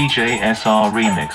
DJSR Remix.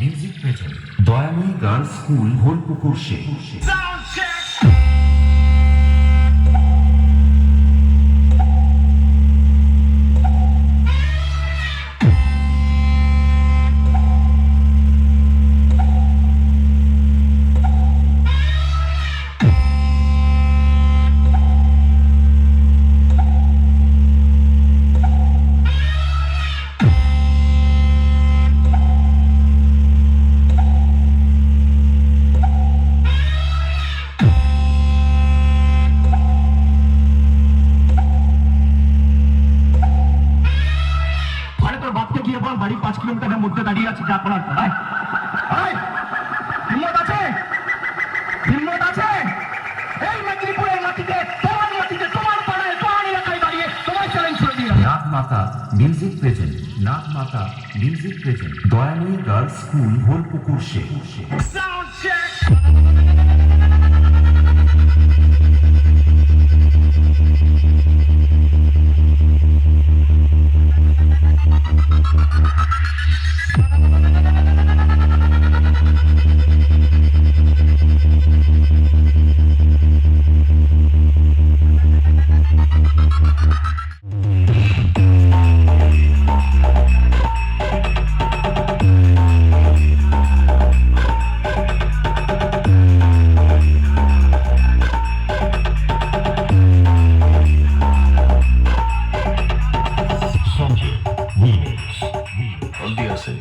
Music present. Doyani Girls School, Holpukur se. বাড়ি 5 কিলোমিটারের মধ্যে দাঁড়িয়ে আছে যা করার তাই হিম্মত আছে এই মেদিনীপুরের মাটিতে তোমার পাড়ায় তোমার এলাকায় দাঁড়িয়ে তোমার চ্যালেঞ্জ করে দিয়ে নাগ মাতা মিউজিক প্রেজেন্ট নাগ মাতা মিউজিক প্রেজেন্ট দয়ানি গার্লস স্কুল হোলপুকুর সে সাউন্ড চেক জলদি আছে।